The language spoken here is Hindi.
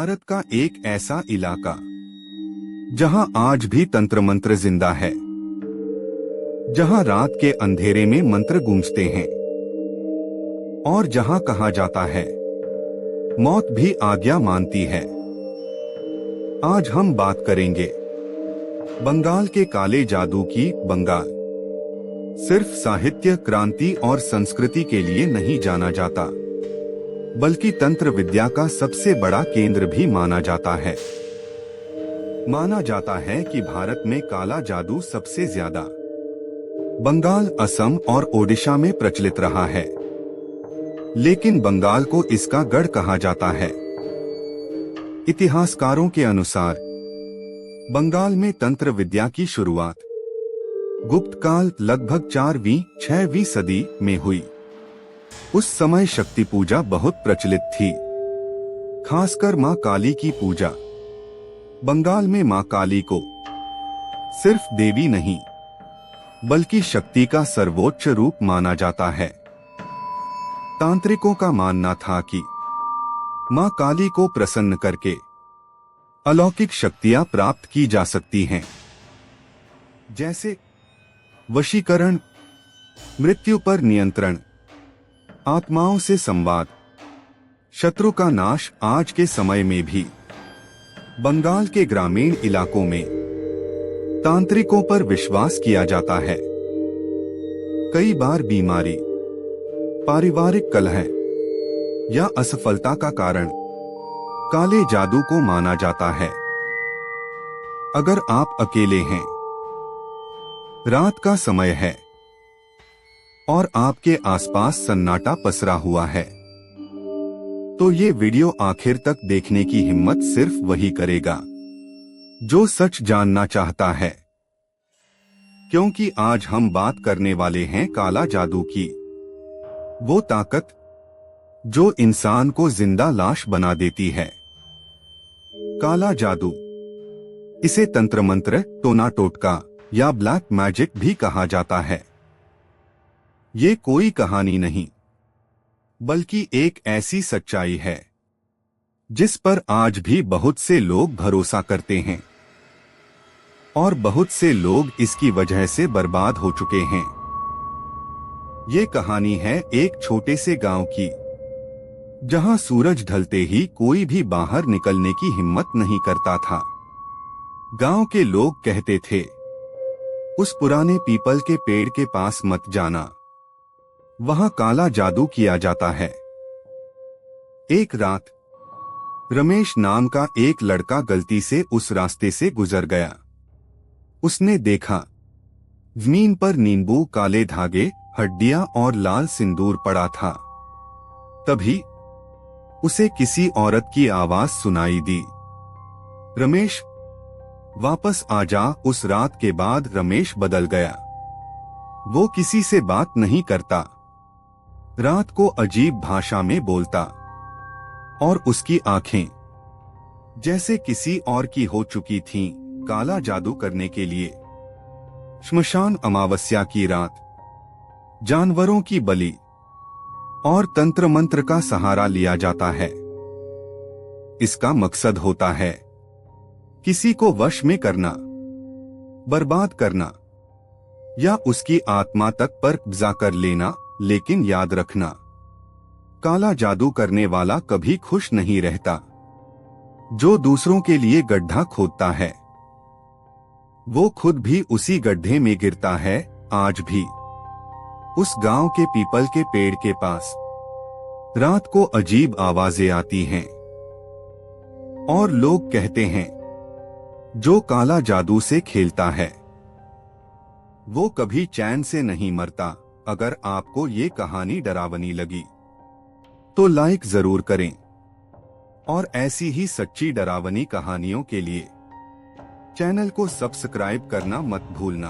भारत का एक ऐसा इलाका जहां आज भी तंत्र मंत्र जिंदा है, जहां रात के अंधेरे में मंत्र गूंजते हैं और जहां कहा जाता है मौत भी आज्ञा मानती है। आज हम बात करेंगे बंगाल के काले जादू की। बंगाल सिर्फ साहित्य, क्रांति और संस्कृति के लिए नहीं जाना जाता, बल्कि तंत्र विद्या का सबसे बड़ा केंद्र भी माना जाता है। माना जाता है कि भारत में काला जादू सबसे ज्यादा बंगाल, असम और ओडिशा में प्रचलित रहा है, लेकिन बंगाल को इसका गढ़ कहा जाता है। इतिहासकारों के अनुसार बंगाल में तंत्र विद्या की शुरुआत गुप्त काल लगभग 4वीं-6वीं सदी में हुई। उस समय शक्ति पूजा बहुत प्रचलित थी, खासकर मां काली की पूजा। बंगाल में मां काली को सिर्फ देवी नहीं, बल्कि शक्ति का सर्वोच्च रूप माना जाता है। तांत्रिकों का मानना था कि मां काली को प्रसन्न करके अलौकिक शक्तियां प्राप्त की जा सकती हैं, जैसे वशीकरण, मृत्यु पर नियंत्रण, आत्माओं से संवाद, शत्रु का नाश। आज के समय में भी बंगाल के ग्रामीण इलाकों में तांत्रिकों पर विश्वास किया जाता है। कई बार बीमारी, पारिवारिक कलह या असफलता का कारण काले जादू को माना जाता है। अगर आप अकेले हैं, रात का समय है और आपके आसपास सन्नाटा पसरा हुआ है, तो ये वीडियो आखिर तक देखने की हिम्मत सिर्फ वही करेगा जो सच जानना चाहता है। क्योंकि आज हम बात करने वाले हैं काला जादू की, वो ताकत जो इंसान को जिंदा लाश बना देती है। काला जादू, इसे तंत्र मंत्र, टोना टोटका या ब्लैक मैजिक भी कहा जाता है। ये कोई कहानी नहीं, बल्कि एक ऐसी सच्चाई है जिस पर आज भी बहुत से लोग भरोसा करते हैं और बहुत से लोग इसकी वजह से बर्बाद हो चुके हैं। ये कहानी है एक छोटे से गांव की, जहां सूरज ढलते ही कोई भी बाहर निकलने की हिम्मत नहीं करता था। गांव के लोग कहते थे, उस पुराने पीपल के पेड़ के पास मत जाना, वहां काला जादू किया जाता है। एक रात रमेश नाम का एक लड़का गलती से उस रास्ते से गुजर गया। उसने देखा जमीन पर नींबू, काले धागे, हड्डियां और लाल सिंदूर पड़ा था। तभी उसे किसी औरत की आवाज सुनाई दी, रमेश वापस आ जा। उस रात के बाद रमेश बदल गया। वो किसी से बात नहीं करता, रात को अजीब भाषा में बोलता और उसकी आंखें जैसे किसी और की हो चुकी थीं। काला जादू करने के लिए श्मशान, अमावस्या की रात, जानवरों की बलि और तंत्र मंत्र का सहारा लिया जाता है। इसका मकसद होता है किसी को वश में करना, बर्बाद करना या उसकी आत्मा तक पर कब्जा कर लेना। लेकिन याद रखना, काला जादू करने वाला कभी खुश नहीं रहता। जो दूसरों के लिए गड्ढा खोदता है, वो खुद भी उसी गड्ढे में गिरता है। आज भी उस गांव के पीपल के पेड़ के पास रात को अजीब आवाजें आती हैं और लोग कहते हैं, जो काला जादू से खेलता है वो कभी चैन से नहीं मरता। अगर आपको ये कहानी डरावनी लगी तो लाइक जरूर करें और ऐसी ही सच्ची डरावनी कहानियों के लिए चैनल को सब्सक्राइब करना मत भूलना।